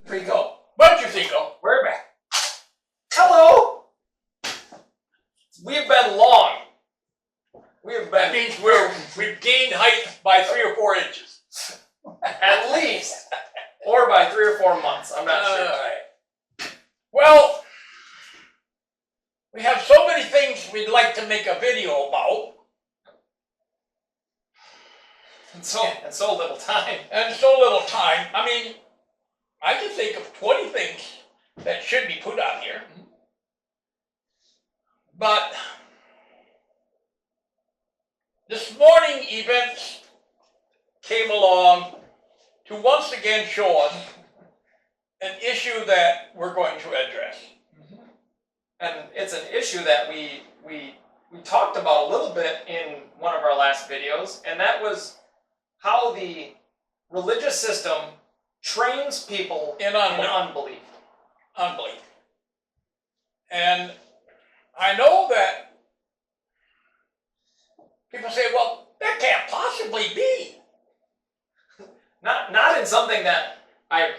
Rico. Bunch of Rico. We're back. Hello. We've been long. That means we've gained height by 3 or 4 inches. At least. Or by 3 or 4 months. I'm not sure. Right. Well, we have so many things we'd like to make a video about. And so little time. And so little time. I mean, I can think of 20 things that should be put on here. But this morning events came along to once again show us an issue that we're going to address. And it's an issue that we talked about a little bit in one of our last videos, and that was how the religious system trains people In unbelief. unbelief. And I know that people say, well, that can't possibly be. Not in something that I've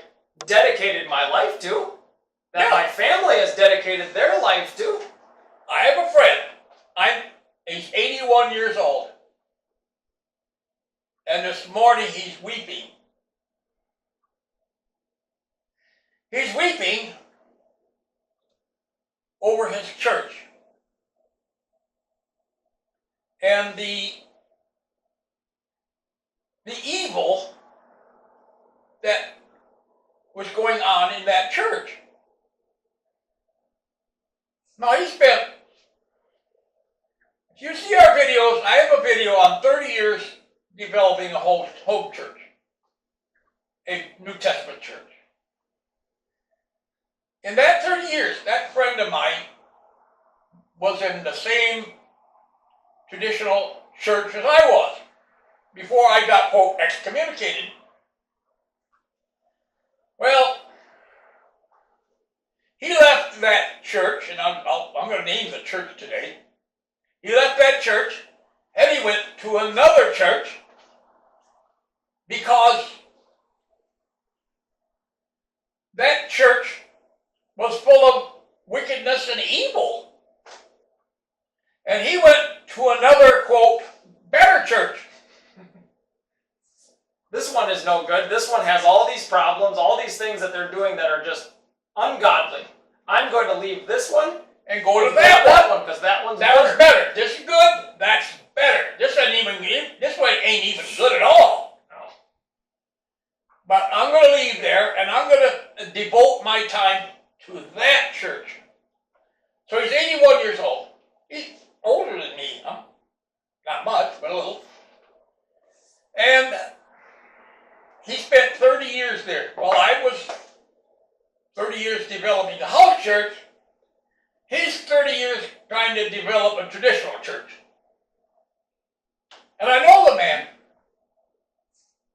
dedicated my life to, that Yeah. my family has dedicated their life to. I have a friend. He's 81 years old. And this morning he's weeping. He's weeping over his church. And the evil that was going on in that church. Now if you see our videos, I have a video on 30 years developing a home church, a New Testament church. In that 30 years, that friend of mine was in the same traditional church as I was before I got, quote, excommunicated. Well, he left that church, and I'm going to name the church today. He left that church, and he went to another church because that church was full of wickedness and evil. And he went to another, quote, better church. This one is no good. This one has all these problems, all these things that they're doing that are just ungodly. I'm going to leave this one And go to that one. because that one's That better. was better. This is good. That's better. This one ain't even good at all. No. But I'm going to leave there, and I'm going to devote my time to that church. So he's 81 years old. He's older than me, huh? Not much, but a little. And he spent 30 years there. While I was 30 years developing the house church, he's 30 years trying to develop a traditional church. And I know the man.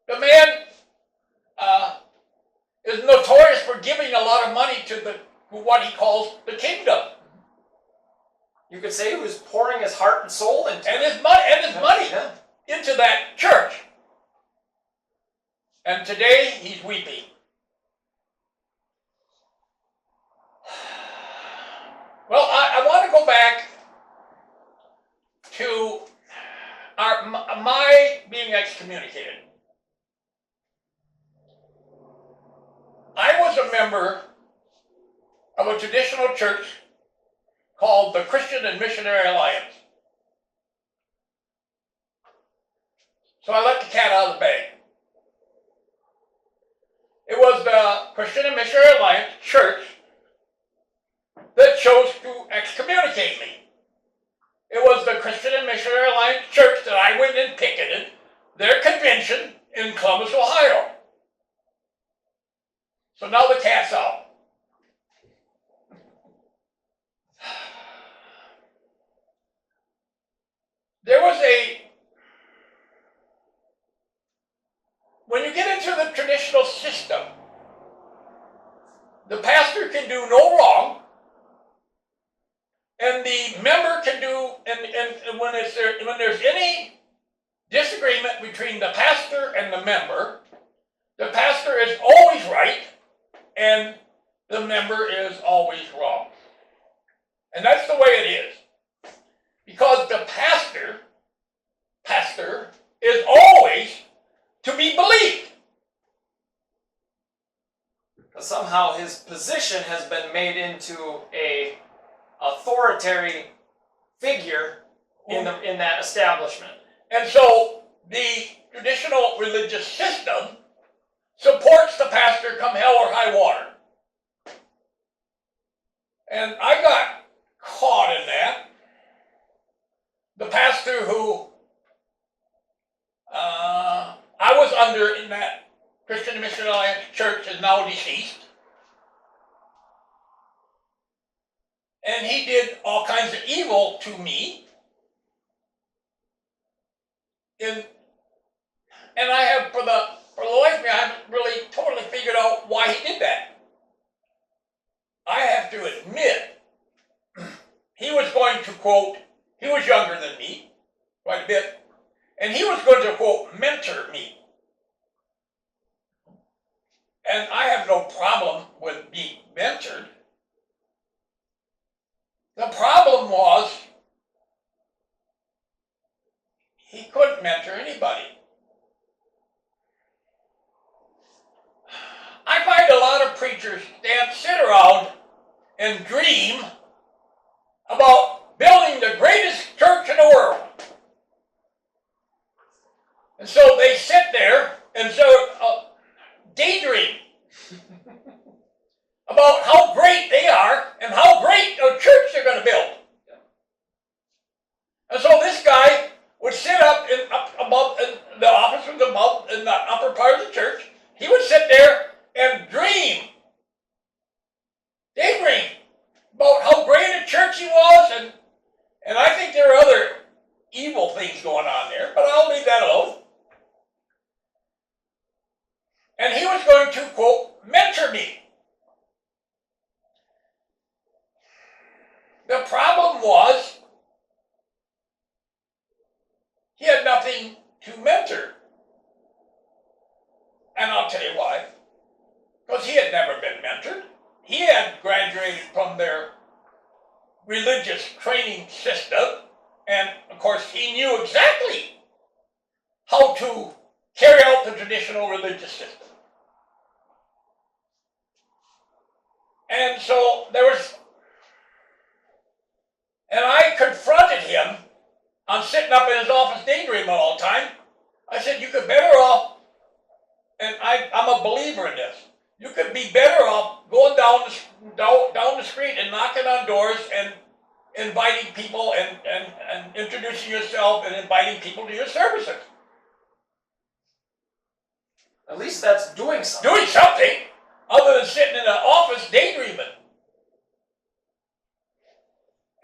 The man is notorious for giving a lot of money to what he calls the kingdom. You could say he was pouring his heart and soul into His money Yeah. into that church. And today he's weeping. Well, I want to go back to my being excommunicated. I was a member of a traditional church called the Christian and Missionary Alliance. So I let the cat out of the bag. It was the Christian and Missionary Alliance church that chose to excommunicate me. It was the Christian and Missionary Alliance church that I went and picketed their convention in Columbus, Ohio. So now the cat's out. When you get into the traditional system, the pastor can do no wrong, and the member can do, and when there's any disagreement between the pastor and the member is always right, and the member is always wrong. And that's the way it is. Because the pastor is always to be believed. But somehow his position has been made into a authoritarian figure in that establishment. And so the traditional religious system supports the pastor come hell or high water. And I got caught in that. The pastor who I was under in that Christian Mission Alliance church is now deceased. And he did all kinds of evil to me. And I have, for the life of me, I haven't really totally figured out why he did that. I have to admit, he was going to quote, he was younger than me, quite a bit, and he was going to quote, mentor me. And I have no problem with being mentored. The problem was, he couldn't mentor anybody. I find a lot of preachers sit around and dream about building the greatest church in the world. And so they sit there and daydream about how great they are and how great a church they're going to build. And so this guy would sit up above in the office was above in the upper part of the church. He would sit there and daydream about how great a church he was, and I think there are other evil things going on there, but I'll leave that alone. And he was going to, quote, mentor me. The problem was, he had nothing to mentor. And I'll tell you why. Because he had never been mentored. He had graduated from their religious training system, and of course he knew exactly how to carry out the traditional religious system. And so and I confronted him. I'm sitting up in his office daydreaming all the time. I said, you could better off, and I'm a believer in this, you could be better off going down the street and knocking on doors and inviting people and introducing yourself and inviting people to your services. At least that's doing something. Doing something other than sitting in an office daydreaming.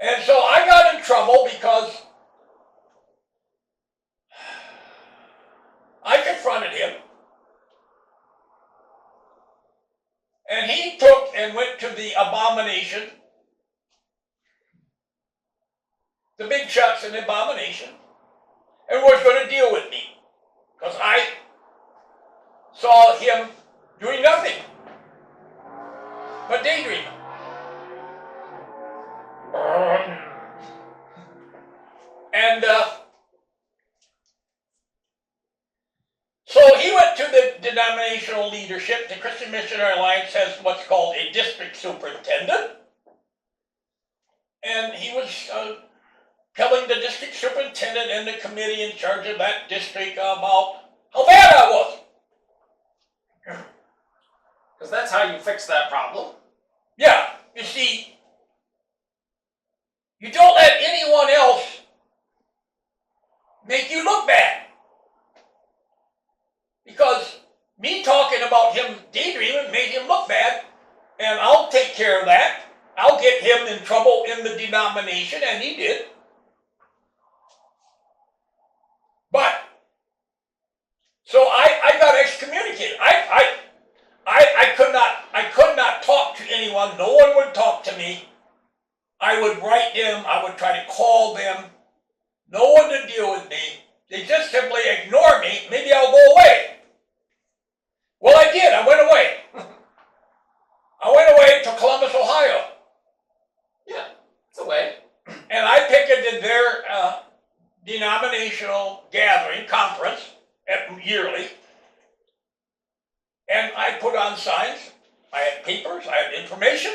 And so I got in trouble because I confronted him. And he took and went to the abomination, the big shots in the abomination, and was going to deal with me. Because I saw him doing nothing but daydreaming. And so he went to the denominational leadership. The Christian Missionary Alliance has what's called a district superintendent. And he was telling the district superintendent and the committee in charge of that district about how bad I was. Because that's how you fix that problem. Yeah, you see, you don't let anyone else make you look bad. Because me talking about him daydreaming made him look bad, and I'll take care of that. I'll get him in trouble in the denomination, and he did. But, so I got excommunicated. I could not talk to anyone. No one would talk to me. I would write them. I would try to call them. No one to deal with me. They just simply ignore me. Maybe I'll go away. Well, I did. I went away. way to Columbus, Ohio. Yeah, it's a way. And I picketed their denominational gathering, conference, yearly. And I put on signs, I had papers, I had information,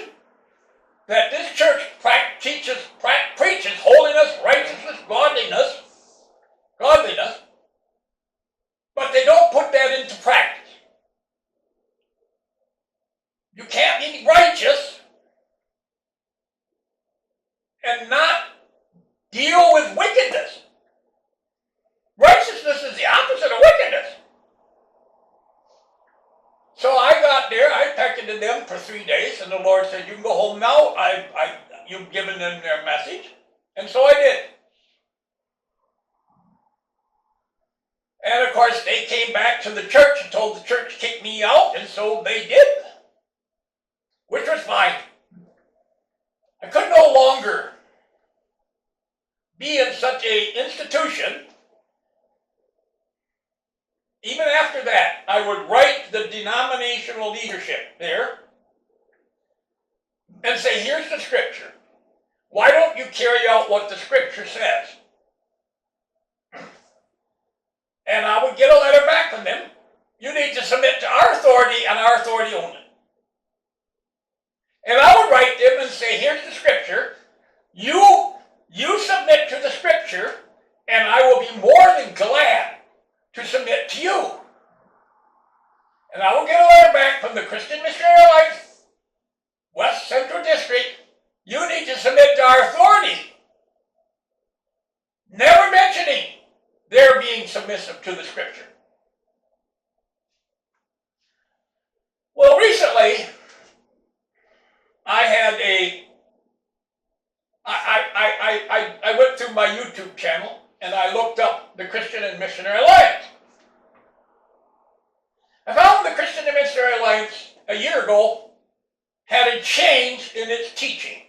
that this church preaches holiness, righteousness, godliness, but they don't put that into practice. You can't be righteous and not deal with wickedness. Righteousness is the opposite of wickedness. So I got there, I picketed them for 3 days, and the Lord said, you can go home now. You've given them their message. And so I did. And of course, they came back to the church and told the church to kick me out, and so they did. Which was fine. I could no longer be in such an institution. Even after that, I would write the denominational leadership there and say, here's the scripture. Why don't you carry out what the scripture says? And I would get a letter back from them. You need to submit to our authority and our authority only. And I would write them and say, here's the scripture. You submit to the scripture, and I will be more than glad to submit to you. And I will get a letter back from the Christian Missionary Alliance, West Central District. You need to submit to our authority. Never mentioning their being submissive to the scripture. Well, recently, I went through my YouTube channel and I looked up the Christian and Missionary Alliance. I found the Christian and Missionary Alliance a year ago had a change in its teaching.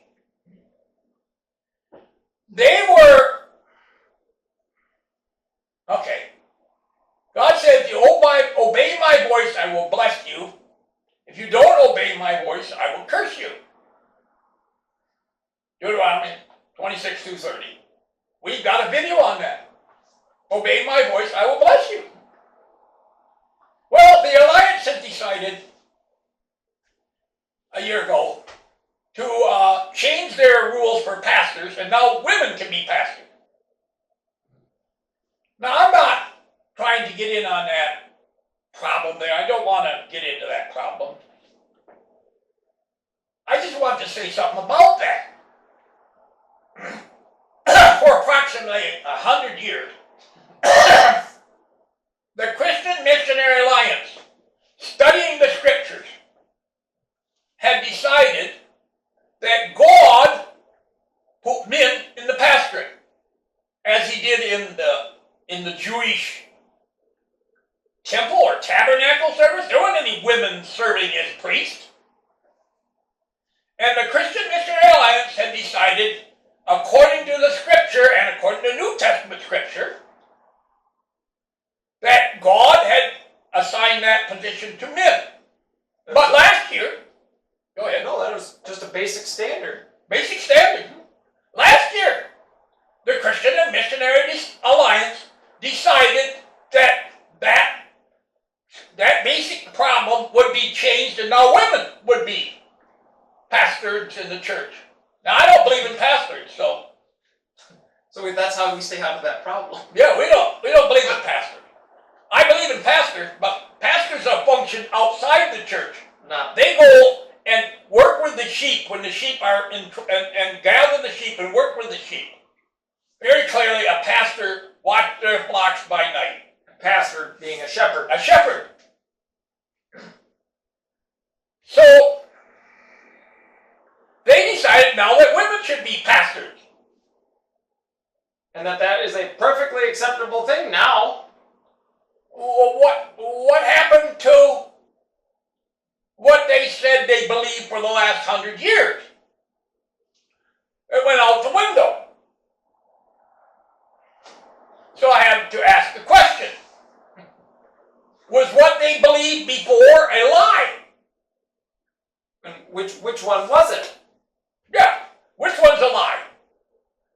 They were, okay, God said, if you obey my voice, I will bless you. If you don't obey my voice, I will curse you. Deuteronomy 26:2-30. We've got a video on that. Obey my voice, I will bless you. Well, the Alliance has decided a year ago to change their rules for pastors, and now women can be pastors. Now, I'm not trying to get in on that problem there. I don't want to get into that problem. I just want to say something about that. For approximately 100 years, the Christian Missionary Alliance, studying the scriptures, had decided that God put men in the pastorate, as he did in the Jewish temple or tabernacle service. There weren't any women serving as priests. And the Christian Missionary Alliance had decided, according to the scripture and according to New Testament scripture, that God had assigned that position to men. But last year, go ahead. No, that was just a basic standard. Basic standard. Last year, the Christian and Missionary Alliance decided that basic problem would be changed, and now women would be pastors in the church. Now, I don't believe in pastors, so that's how we stay out of that problem. yeah, we don't believe in pastors. I believe in pastors, but pastors are function outside the church. Not They go and work with the sheep when the sheep are in, and gather the sheep and work with the sheep. Very clearly, a pastor watched their flocks by night. pastor being a shepherd. A shepherd. So, they decided now that women should be pastors. And that is a perfectly acceptable thing now. What happened to what they said they believed for the last 100 years? It went out the window. So I had to ask the question, was what they believed before a lie? And which one was it? Yeah. Which one's a lie?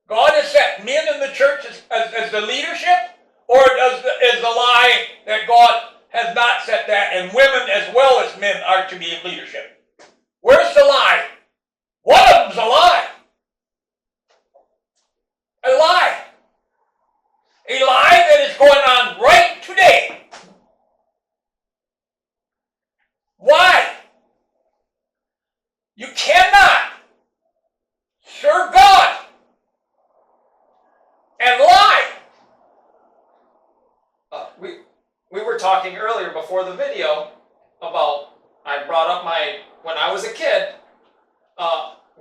God has set men in the church as the leadership, or is the lie that God has not set that, and women as well as men are to be in leadership? Where's the lie? One of them's a lie. A lie. A lie that is going on right today. Why? You cannot serve God and lie. We were talking earlier before the video about, I brought up when I was a kid,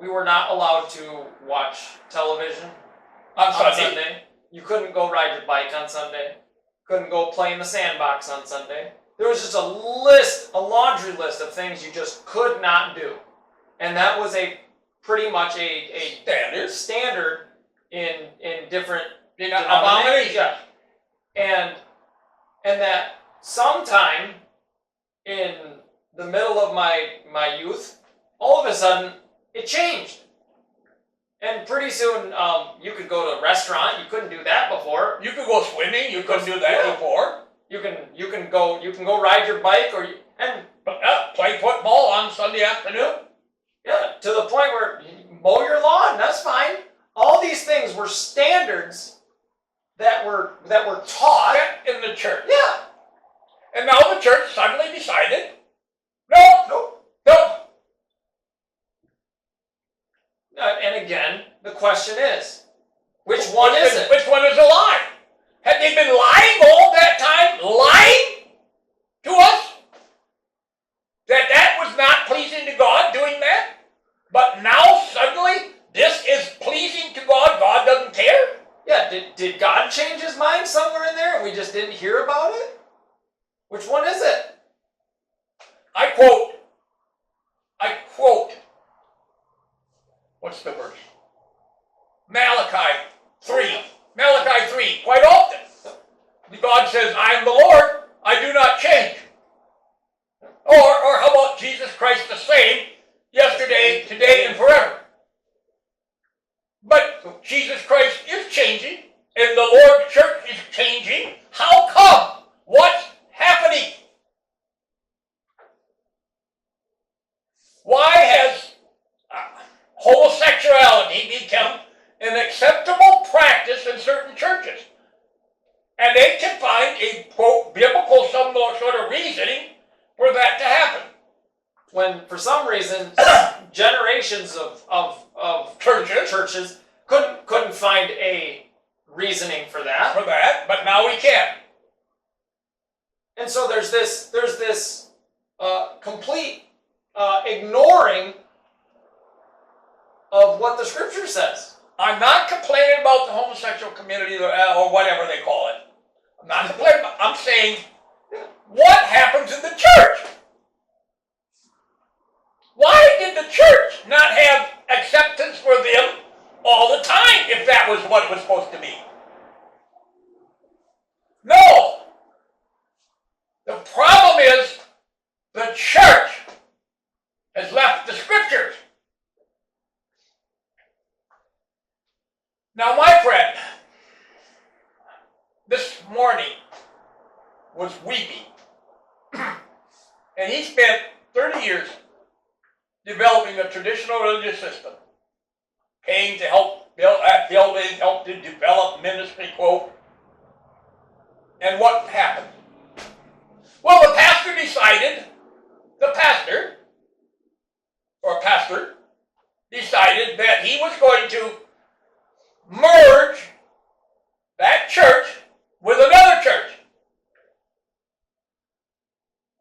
we were not allowed to watch television On on Sunday. Sunday. You couldn't go ride your bike on Sunday. Couldn't go play in the sandbox on Sunday. There was just a laundry list of things you just could not do. And that was pretty much a standard in different Abominations. Yeah. And that sometime in the middle of my youth, all of a sudden it changed. And pretty soon you could go to a restaurant. You couldn't do that before. You could go swimming. You couldn't do that before. You can go ride your bike Play football on Sunday afternoon. Yeah, to the point where you mow your lawn. That's fine. All these things were standards that were taught in the church. Yeah. And now the church suddenly decided, no. And again, the question is, which one is it? Which one is a lie? Had they been lying all that time? Lying to us? That was not pleasing to God, doing that? But now suddenly this is pleasing to God. God doesn't care? Yeah, did God change his mind somewhere in there and we just didn't hear about it? Which one is it? I quote, what's the verse? Malachi 3, quite often. God says, I am the Lord, I do not change. Or how about Jesus Christ the same, yesterday, today, and forever? But Jesus Christ is changing, and the Lord Church is changing. How come? What's happening? Why has homosexuality become an acceptable practice in certain churches? And they can find a, quote, biblical some sort of reasoning for that to happen. When, for some reason, generations of churches couldn't find a reasoning for that. But now we can. And so there's this complete ignoring of what the scripture says. I'm not complaining about the homosexual community or whatever they call it. I'm not complaining. I'm saying, what happens in the church? Why did the church not have acceptance for them all the time if that was what it was supposed to be? No. The problem is the church has left the scriptures. Now, my friend, this morning was weeping. And he spent 30 years developing a traditional religious system, paying to help building, help to develop ministry, quote. And what happened? Well, the pastor decided that he was going to merge that church with another church.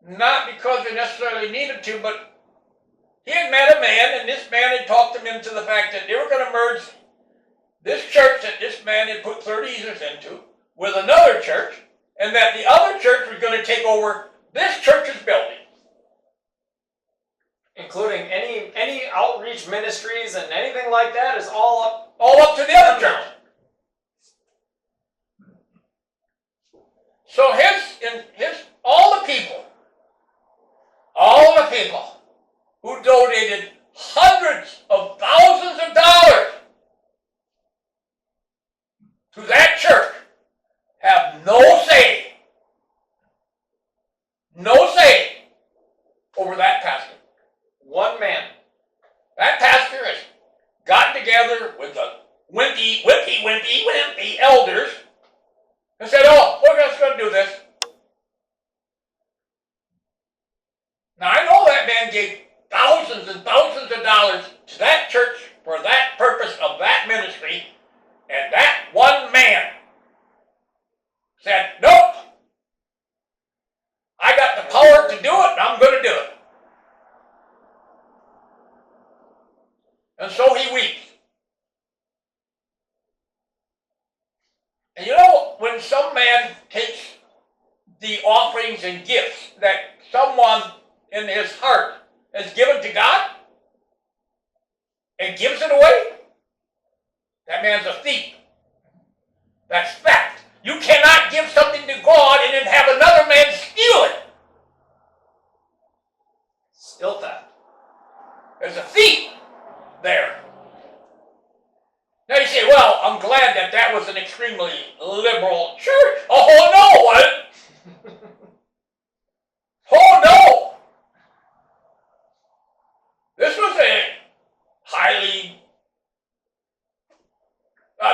Not because they necessarily needed to, but he had met a man, and this man had talked him into the fact that they were going to merge this church that this man had put 30 years into with another church, and that the other church was going to take over this church's building. Including any outreach ministries and anything like that is all up to the other church. So all the people who donated donated hundreds of thousands of dollars to that church have no say over that pastor. One man. That pastor has gotten together with the wimpy elders and said, oh, we're just going to do this. Now, I know that man gave thousands and thousands of dollars to that church for that purpose of that ministry, and that one man said, nope, I got the power to do it, and I'm going to do it. And so he weeps. And you know, when some man takes the offerings and gifts that someone in his heart has given to God and gives it away, that man's a thief. That's fact. You cannot give something to God and then have another man steal it. Still that. There's a thief there. Now you say, well, I'm glad that was an extremely liberal church. Oh, no, what? Oh, no. This was a highly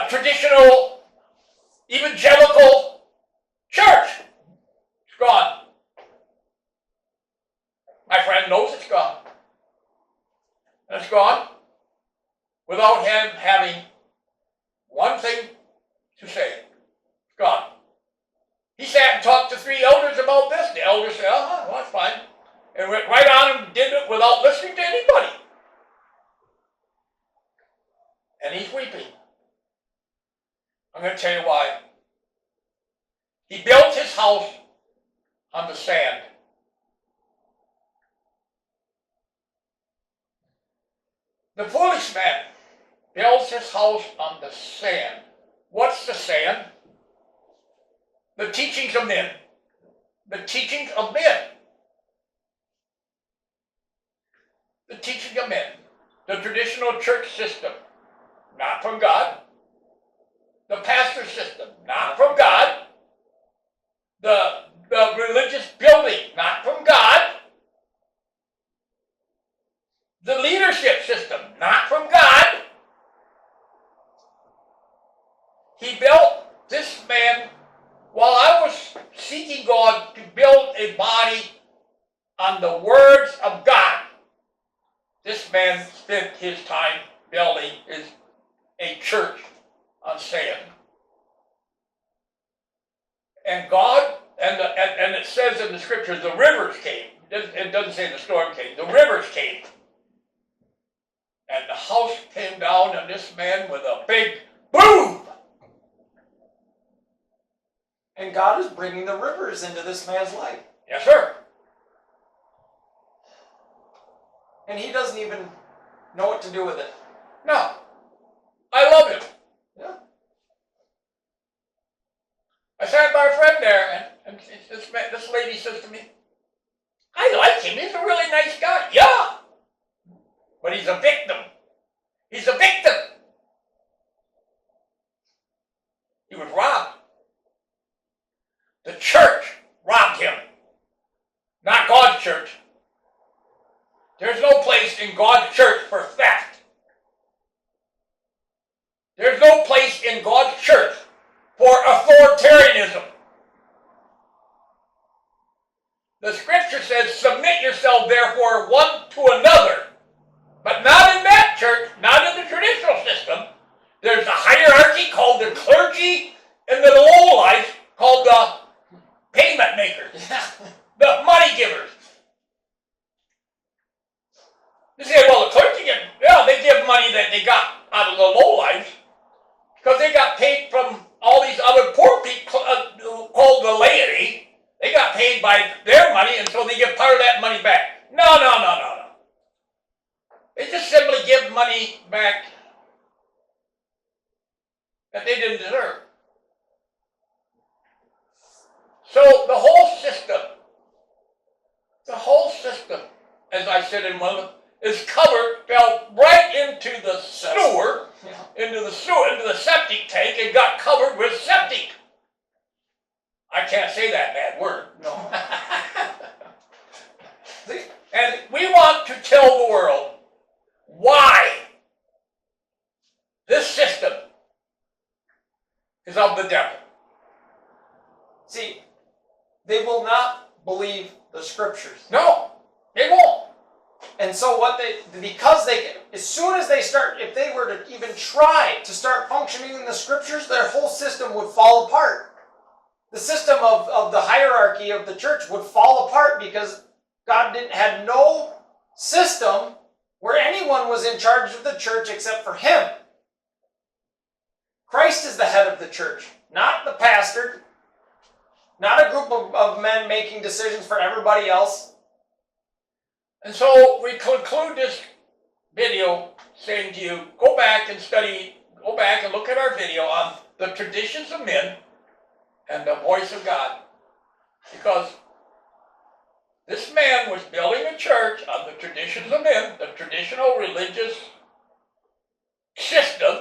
traditional, evangelical church. It's gone. My friend knows it's gone. And it's gone without him having one thing to say. It's gone. He sat and talked to 3 elders about this. The elders said, well, that's fine. And went right on and did it without listening to anybody. And he's weeping. I'm going to tell you why. He built his house on the sand. The foolish man builds his house on the sand. What's the sand? The teachings of men. The teachings of men. The teaching of men. The traditional church system. Not from God. The pastor system. Not from God. The religious building. Not from God. The leadership system. Not from God. He built this man while I was seeking God to build a body on the words of God. This man spent his time building a church on sand. And God, and it says in the scriptures, the rivers came. It doesn't say the storm came. The rivers came. And the house came down on this man with a big boom. And God is bringing the rivers into this man's life. Yes, sir. And he doesn't even know what to do with it. No. I love him. Yeah. I sat by a friend there, and this lady says to me, I like him. He's a really nice guy. Yeah. But he's a victim. He's a victim. He was robbed. The church robbed him. Not God's church. There's no place in God's church for theft. There's no place in God's church for authoritarianism. The scripture says, submit yourself therefore one to another. But not in that church, not in the traditional system. There's a hierarchy called the clergy and the lowlife called the payment makers. The money givers. You say, well, the clergy, they give money that they got out of the lowlives because they got paid from all these other poor people called the laity. They got paid by their money, and so they give part of that money back. No. They just simply give money back that they didn't deserve. So the whole system, as I said in one of them, is covered, fell right into the sewer, Yeah. into the septic tank, and got covered with septic. I can't say that bad word. No. See, And we want to tell the world why this system is of the devil. see, they will not believe the scriptures. No, they won't. And so because as soon as they start, if they were to even try to start functioning in the scriptures, their whole system would fall apart. The system of the hierarchy of the church would fall apart because God had no system where anyone was in charge of the church except for him. Christ is the head of the church, not the pastor, not a group of men making decisions for everybody else. And so we conclude this video saying to you, go back and look at our video on the traditions of men and the voice of God. Because this man was building a church on the traditions of men, the traditional religious system,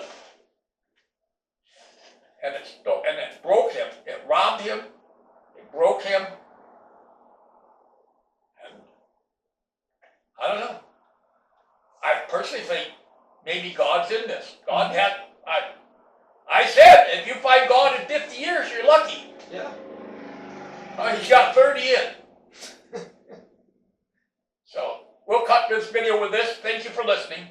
and it broke him. It robbed him. It broke him. And I don't know. I personally think maybe God's in this. God had. I said, if you find God in 50 years, you're lucky. Yeah. He's got 30 in. So we'll cut this video with this. Thank you for listening.